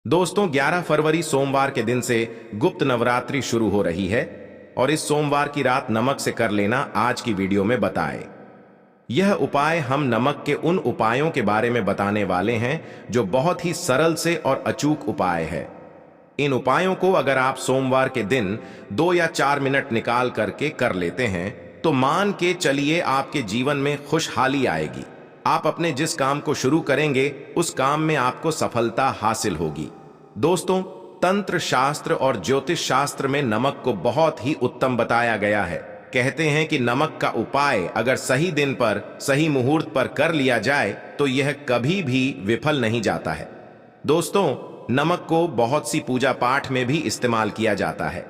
दोस्तों 11 फरवरी सोमवार के दिन से गुप्त नवरात्रि शुरू हो रही है और इस सोमवार की रात नमक से कर लेना आज की वीडियो में बताए। यह उपाय हम नमक के उन उपायों के बारे में बताने वाले हैं जो बहुत ही सरल से और अचूक उपाय है। इन उपायों को अगर आप सोमवार के दिन 2 या 4 मिनट निकाल करके कर लेते हैं तो मान के चलिए आपके जीवन में खुशहाली आएगी। आप अपने जिस काम को शुरू करेंगे उस काम में आपको सफलता हासिल होगी। दोस्तों, तंत्र शास्त्र और ज्योतिष शास्त्र में नमक को बहुत ही उत्तम बताया गया है। कहते हैं कि नमक का उपाय अगर सही दिन पर सही मुहूर्त पर कर लिया जाए तो यह कभी भी विफल नहीं जाता है। दोस्तों, नमक को बहुत सी पूजा पाठ में भी इस्तेमाल किया जाता है।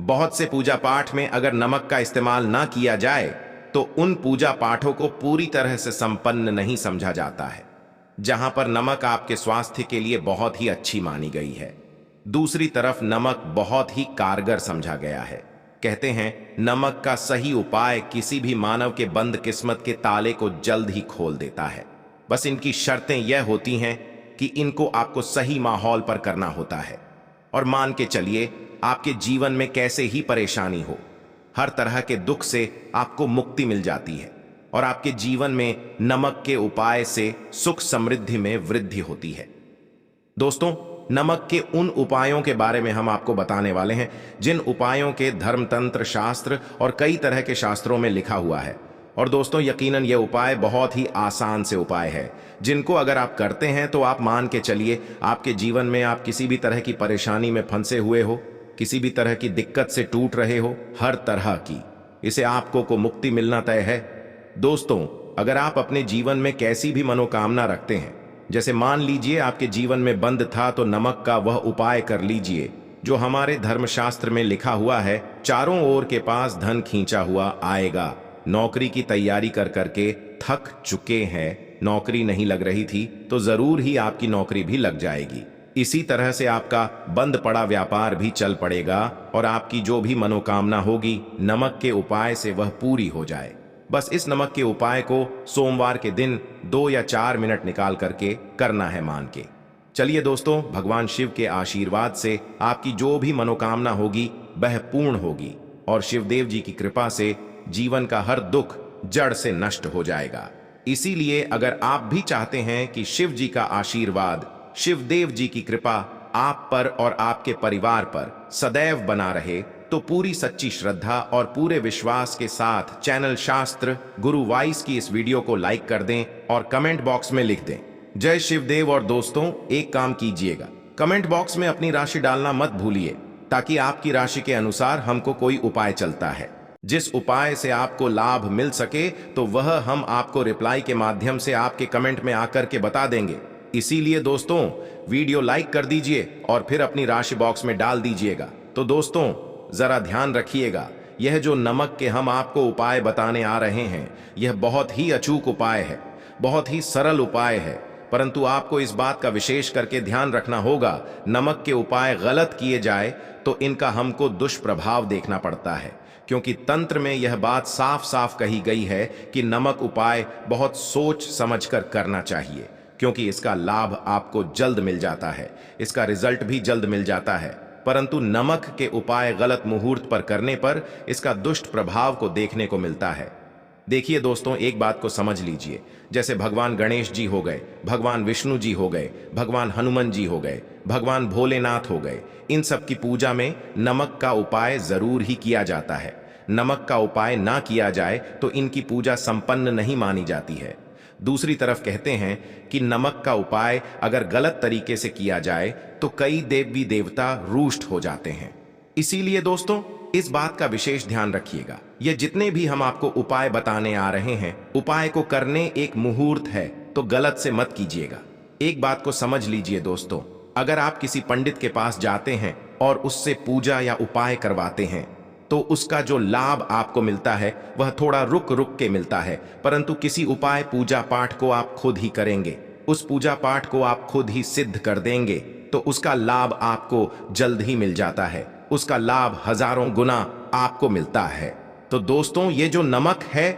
बहुत से पूजा पाठ में अगर नमक का इस्तेमाल ना किया जाए तो उन पूजा पाठों को पूरी तरह से संपन्न नहीं समझा जाता है। जहां पर नमक आपके स्वास्थ्य के लिए बहुत ही अच्छी मानी गई है, दूसरी तरफ नमक बहुत ही कारगर समझा गया है। कहते हैं नमक का सही उपाय किसी भी मानव के बंद किस्मत के ताले को जल्द ही खोल देता है। बस इनकी शर्तें यह होती हैं कि इनको आपको सही माहौल पर करना होता है। और मान के चलिए आपके जीवन में कैसे ही परेशानी हो, हर तरह के दुख से आपको मुक्ति मिल जाती है और आपके जीवन में नमक के उपाय से सुख समृद्धि में वृद्धि होती है। दोस्तों, नमक के उन उपायों के बारे में हम आपको बताने वाले हैं जिन उपायों के धर्मतंत्र शास्त्र और कई तरह के शास्त्रों में लिखा हुआ है। और दोस्तों, यकीनन ये उपाय बहुत ही आसान से उपाय है जिनको अगर आप करते हैं तो आप मान के चलिए आपके जीवन में आप किसी भी तरह की परेशानी में फंसे हुए हो, किसी भी तरह की दिक्कत से टूट रहे हो, हर तरह की इसे आपको को मुक्ति मिलना तय है। दोस्तों, अगर आप अपने जीवन में कैसी भी मनोकामना रखते हैं, जैसे मान लीजिए आपके जीवन में बंद था तो नमक का वह उपाय कर लीजिए जो हमारे धर्मशास्त्र में लिखा हुआ है। चारों ओर के पास धन खींचा हुआ आएगा। नौकरी की तैयारी कर करके थक चुके हैं, नौकरी नहीं लग रही थी तो जरूर ही आपकी नौकरी भी लग जाएगी। इसी तरह से आपका बंद पड़ा व्यापार भी चल पड़ेगा और आपकी जो भी मनोकामना होगी नमक के उपाय से वह पूरी हो जाए। बस इस नमक के उपाय को सोमवार के दिन 2 या 4 मिनट निकाल करके करना है मान के। चलिए दोस्तों, भगवान शिव के आशीर्वाद से आपकी जो भी मनोकामना होगी वह पूर्ण होगी और शिवदेव जी की कृपा से जीवन का हर दुख जड़ से नष्ट हो जाएगा। इसीलिए अगर आप भी चाहते हैं कि शिव जी का आशीर्वाद, शिवदेव जी की कृपा आप पर और आपके परिवार पर सदैव बना रहे तो पूरी सच्ची श्रद्धा और पूरे विश्वास के साथ चैनल शास्त्र गुरु वाइस की इस वीडियो को लाइक कर दें और कमेंट बॉक्स में लिख दें जय शिवदेव। और दोस्तों, एक काम कीजिएगा, कमेंट बॉक्स में अपनी राशि डालना मत भूलिए ताकि आपकी राशि के अनुसार हमको कोई उपाय चलता है। जिस उपाय से आपको लाभ मिल सके तो वह हम आपको रिप्लाई के माध्यम से आपके कमेंट में आकर के बता देंगे। इसीलिए दोस्तों, वीडियो लाइक कर दीजिए और फिर अपनी राशि बॉक्स में डाल दीजिएगा। तो दोस्तों, जरा ध्यान रखिएगा, यह जो नमक के हम आपको उपाय बताने आ रहे हैं यह बहुत ही अचूक उपाय है, बहुत ही सरल उपाय है। परंतु आपको इस बात का विशेष करके ध्यान रखना होगा, नमक के उपाय गलत किए जाए तो इनका हमको दुष्प्रभाव देखना पड़ता है। क्योंकि तंत्र में यह बात साफ साफ कही गई है कि नमक उपाय बहुत सोच समझकर करना चाहिए, क्योंकि इसका लाभ आपको जल्द मिल जाता है, इसका रिजल्ट भी जल्द मिल जाता है। परंतु नमक के उपाय गलत मुहूर्त पर करने पर इसका दुष्ट प्रभाव को देखने को मिलता है। देखिए दोस्तों, एक बात को समझ लीजिए, जैसे भगवान गणेश जी हो गए, भगवान विष्णु जी हो गए, भगवान हनुमान जी हो गए, भगवान भोलेनाथ हो गए, इन सब की पूजा में नमक का उपाय जरूर ही किया जाता है। नमक का उपाय ना किया जाए तो इनकी पूजा संपन्न नहीं मानी जाती है। दूसरी तरफ कहते हैं कि नमक का उपाय अगर गलत तरीके से किया जाए तो कई देवी देवता रुष्ट हो जाते हैं। इसीलिए दोस्तों, इस बात का विशेष ध्यान रखिएगा। ये जितने भी हम आपको उपाय बताने आ रहे हैं, उपाय को करने एक मुहूर्त है तो गलत से मत कीजिएगा। एक बात को समझ लीजिए दोस्तों, अगर आप किसी पंडित के पास जाते हैं और उससे पूजा या उपाय करवाते हैं तो उसका जो लाभ आपको मिलता है वह थोड़ा रुक रुक के मिलता है। परंतु किसी उपाय पूजा पाठ को आप खुद ही करेंगे, उस पूजा पाठ को आप खुद ही सिद्ध कर देंगे तो उसका लाभ आपको जल्द ही मिल जाता है, उसका लाभ हजारों गुना आपको मिलता है। तो दोस्तों, ये जो नमक है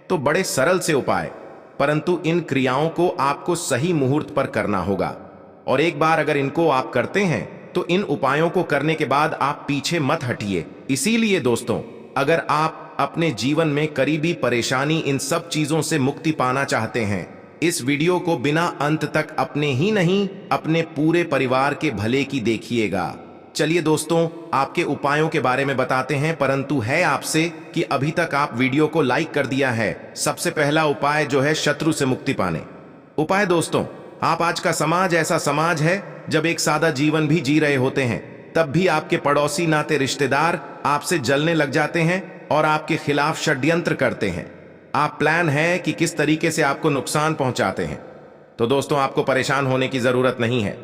तो बड़े सरल से उपाय, परंतु इन क्रियाओं को आपको सही मुहूर्त पर करना होगा। और एक बार अगर इनको आप करते हैं तो इन उपायों को करने के बाद आप पीछे मत हटिए। इसीलिए दोस्तों, अगर आप अपने जीवन में करीबी परेशानी इन सब चीजों से मुक्ति पाना चाहते हैं, इस वीडियो को बिना अंत तक अपने ही नहीं अपने पूरे परिवार के भले की देखिएगा। चलिए दोस्तों, आपके उपायों के बारे में बताते हैं, परंतु है आपसे कि अभी तक आप वीडियो को लाइक कर दिया है। सबसे पहला उपाय जो है शत्रु से मुक्ति पाने उपाय। दोस्तों, आप आज का समाज ऐसा समाज है जब एक सादा जीवन भी जी रहे होते हैं, तब भी आपके पड़ोसी नाते रिश्तेदार आपसे जलने लग जाते हैं और आपके खिलाफ षड्यंत्र करते हैं। आप प्लान है कि किस तरीके से आपको नुकसान पहुंचाते हैं। तो दोस्तों, आपको परेशान होने की जरूरत नहीं है।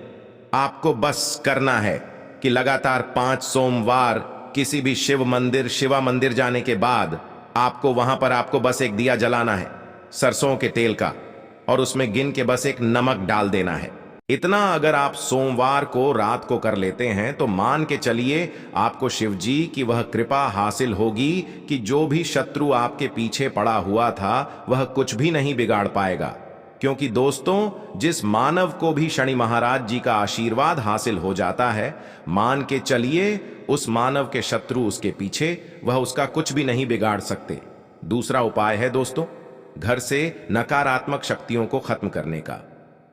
आपको बस करना है कि लगातार 5 सोमवार किसी भी शिवा मंदिर जाने के बाद आपको वहां पर आपको बस एक दिया जलाना है सरसों के तेल का, और उसमें गिन के बस एक नमक डाल देना है। इतना अगर आप सोमवार को रात को कर लेते हैं तो मान के चलिए आपको शिव जी की वह कृपा हासिल होगी कि जो भी शत्रु आपके पीछे पड़ा हुआ था वह कुछ भी नहीं बिगाड़ पाएगा। क्योंकि दोस्तों, जिस मानव को भी शनि महाराज जी का आशीर्वाद हासिल हो जाता है, मान के चलिए उस मानव के शत्रु उसके पीछे वह उसका कुछ भी नहीं बिगाड़ सकते। दूसरा उपाय है दोस्तों, घर से नकारात्मक शक्तियों को खत्म करने का।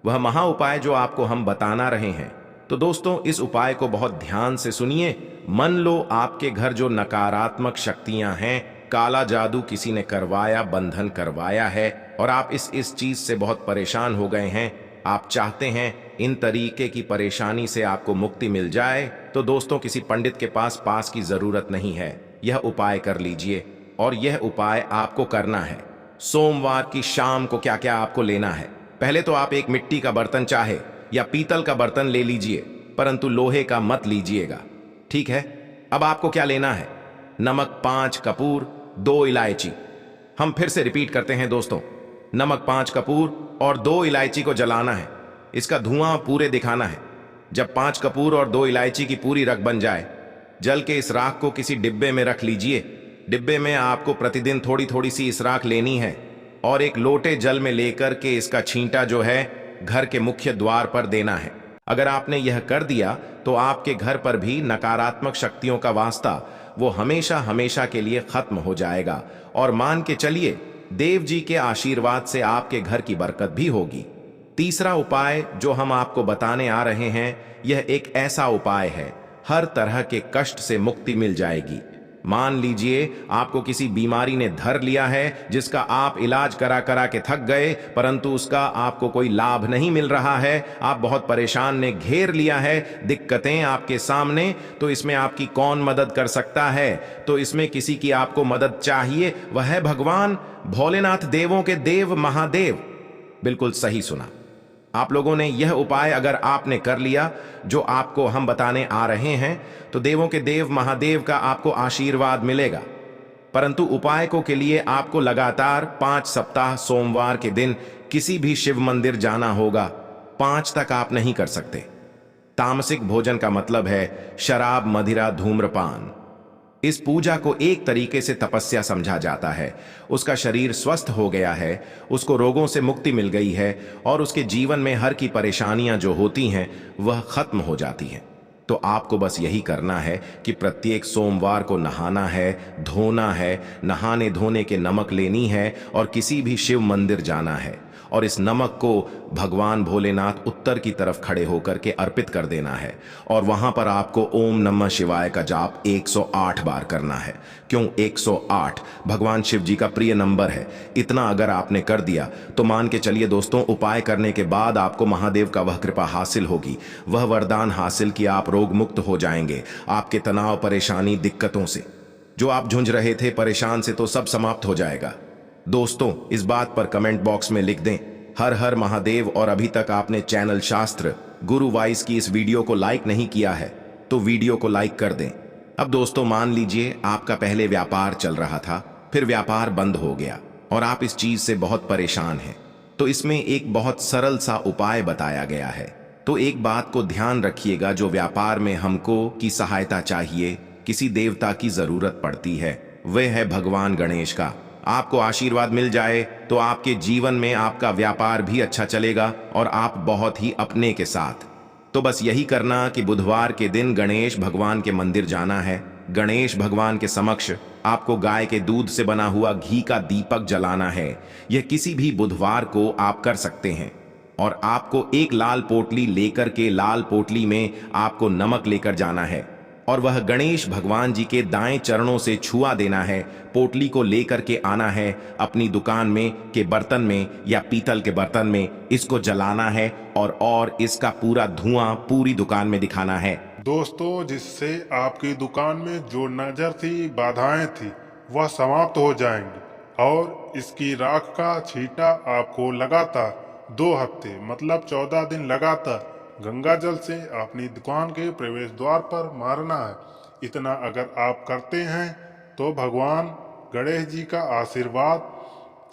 वह महा उपाय जो आपको हम बताना रहे हैं। तो दोस्तों, इस उपाय को बहुत ध्यान से सुनिए। मान लो आपके घर जो नकारात्मक शक्तियां हैं, काला जादू किसी ने करवाया, बंधन करवाया है और आप इस चीज से बहुत परेशान हो गए हैं, आप चाहते हैं इन तरीके की परेशानी से आपको मुक्ति मिल जाए, तो दोस्तों किसी पंडित के पास की जरूरत नहीं है। यह उपाय कर लीजिए, और यह उपाय आपको करना है सोमवार की शाम को। क्या क्या आपको लेना है? पहले तो आप एक मिट्टी का बर्तन चाहे या पीतल का बर्तन ले लीजिए, परंतु लोहे का मत लीजिएगा, ठीक है। अब आपको क्या लेना है? नमक 5 कपूर, 2 इलायची। हम फिर से रिपीट करते हैं दोस्तों, नमक 5 कपूर और 2 इलायची को जलाना है। इसका धुआं पूरे दिखाना है। जब 5 कपूर और 2 इलायची की पूरी रख बन जाए, जल के इस राख को किसी डिब्बे में रख लीजिए। डिब्बे में आपको प्रतिदिन थोड़ी थोड़ी सी इस राख लेनी है और एक लोटे जल में लेकर के इसका छींटा जो है घर के मुख्य द्वार पर देना है। अगर आपने यह कर दिया तो आपके घर पर भी नकारात्मक शक्तियों का वास्ता वो हमेशा हमेशा के लिए खत्म हो जाएगा, और मान के चलिए देव जी के आशीर्वाद से आपके घर की बरकत भी होगी। तीसरा उपाय जो हम आपको बताने आ रहे हैं, यह एक ऐसा उपाय है, हर तरह के कष्ट से मुक्ति मिल जाएगी। मान लीजिए आपको किसी बीमारी ने धर लिया है जिसका आप इलाज करा करा के थक गए, परंतु उसका आपको कोई लाभ नहीं मिल रहा है, आप बहुत परेशान ने घेर लिया है, दिक्कतें आपके सामने। तो इसमें आपकी कौन मदद कर सकता है? तो इसमें किसी की आपको मदद चाहिए, वह है भगवान भोलेनाथ, देवों के देव महादेव। बिल्कुल सही सुना आप लोगों ने। यह उपाय अगर आपने कर लिया जो आपको हम बताने आ रहे हैं, तो देवों के देव महादेव का आपको आशीर्वाद मिलेगा। परंतु उपाय को के लिए आपको लगातार 5 सप्ताह सोमवार के दिन किसी भी शिव मंदिर जाना होगा। 5 तक आप नहीं कर सकते। तामसिक भोजन का मतलब है शराब, मदिरा, धूम्रपान। इस पूजा को एक तरीके से तपस्या समझा जाता है। उसका शरीर स्वस्थ हो गया है, उसको रोगों से मुक्ति मिल गई है और उसके जीवन में हर की परेशानियां जो होती हैं वह खत्म हो जाती हैं। तो आपको बस यही करना है कि प्रत्येक सोमवार को नहाना है, धोना है, नहाने धोने के नमक लेनी है और किसी भी शिव मंदिर जाना है, और इस नमक को भगवान भोलेनाथ उत्तर की तरफ खड़े होकर के अर्पित कर देना है, और वहां पर आपको ओम नमः शिवाय का जाप 108 बार करना है। क्यों 108? भगवान शिव जी का प्रिय नंबर है। इतना अगर आपने कर दिया तो मान के चलिए दोस्तों, उपाय करने के बाद आपको महादेव का वह कृपा हासिल होगी, वह वरदान हासिल कि आप रोग मुक्त हो जाएंगे। आपके तनाव, परेशानी, दिक्कतों से जो आप झुंझ रहे थे, परेशान से, तो सब समाप्त हो जाएगा। दोस्तों, इस बात पर कमेंट बॉक्स में लिख दें हर हर महादेव। और अभी तक आपने चैनल शास्त्र गुरु वाइस की इस वीडियो को लाइक नहीं किया है तो वीडियो को लाइक कर दें। अब दोस्तों, मान लीजिए आपका पहले व्यापार चल रहा था, फिर व्यापार बंद हो गया और आप इस चीज से बहुत परेशान हैं, तो इसमें एक बहुत सरल सा उपाय बताया गया है। तो एक बात को ध्यान रखिएगा, जो व्यापार में हमको की सहायता चाहिए, किसी देवता की जरूरत पड़ती है, वह है भगवान गणेश का। आपको आशीर्वाद मिल जाए तो आपके जीवन में आपका व्यापार भी अच्छा चलेगा और आप बहुत ही अपने के साथ तो बस यही करना कि बुधवार के दिन गणेश भगवान के मंदिर जाना है। गणेश भगवान के समक्ष आपको गाय के दूध से बना हुआ घी का दीपक जलाना है। यह किसी भी बुधवार को आप कर सकते हैं। और आपको एक लाल पोटली लेकर के लाल पोटली में आपको नमक लेकर जाना है और वह गणेश भगवान जी के दाएं चरणों से छुआ देना है। पोटली को लेकर के आना है अपनी दुकान में के बर्तन में या पीतल के बर्तन में, इसको जलाना है और इसका पूरा धुआं पूरी दुकान में दिखाना है। दोस्तों, जिससे आपकी दुकान में जो नजर थी, बाधाएं थी, वह समाप्त हो जाएंगी और इसकी राख का छींटा आपको लगातार 2 हफ्ते मतलब 14 दिन लगातार गंगा जल से अपनी दुकान के प्रवेश द्वार पर मारना है। इतना अगर आप करते हैं तो भगवान गणेश जी का आशीर्वाद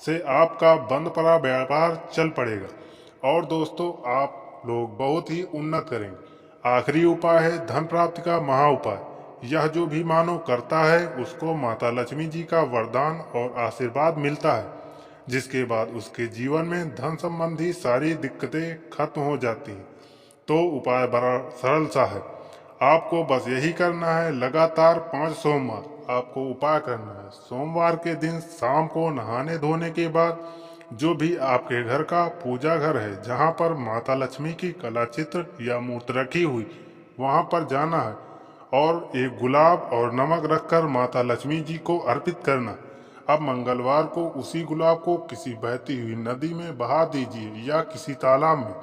से आपका बंद पड़ा व्यापार चल पड़ेगा और दोस्तों आप लोग बहुत ही उन्नत करेंगे। आखिरी उपाय है धन प्राप्ति का महा उपाय। यह जो भी मानव करता है उसको माता लक्ष्मी जी का वरदान और आशीर्वाद मिलता है, जिसके बाद उसके जीवन में धन संबंधी सारी दिक्कतें खत्म हो जाती हैं। तो उपाय बड़ा सरल सा है, आपको बस यही करना है। लगातार 5 सोमवार आपको उपाय करना है। सोमवार के दिन शाम को नहाने धोने के बाद जो भी आपके घर का पूजा घर है, जहाँ पर माता लक्ष्मी की कला चित्र या मूर्ति रखी हुई, वहाँ पर जाना है और एक गुलाब और नमक रखकर माता लक्ष्मी जी को अर्पित करना। अब मंगलवार को उसी गुलाब को किसी बहती हुई नदी में बहा दीजिए या किसी तालाब में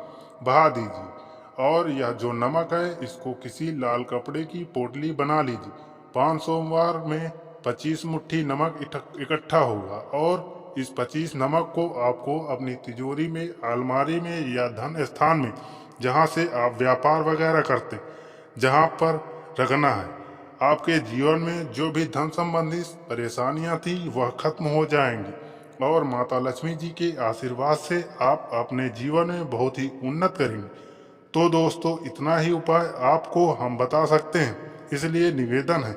बहा दीजिए और यह जो नमक है इसको किसी लाल कपड़े की पोटली बना लीजिए। 5 सोमवार में 25 मुट्ठी नमक इकट्ठा होगा और इस 25 नमक को आपको अपनी तिजोरी में, अलमारी में या धन स्थान में, जहाँ से आप व्यापार वगैरह करते, जहाँ पर रखना है। आपके जीवन में जो भी धन संबंधी परेशानियाँ थी वह खत्म हो जाएंगी और माता लक्ष्मी जी के आशीर्वाद से आप अपने जीवन में बहुत ही उन्नत करेंगे। तो दोस्तों, इतना ही उपाय आपको हम बता सकते हैं, इसलिए निवेदन है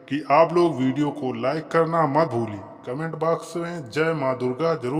कि आप लोग वीडियो को लाइक करना मत भूलिए। कमेंट बॉक्स में जय माँ दुर्गा जरूर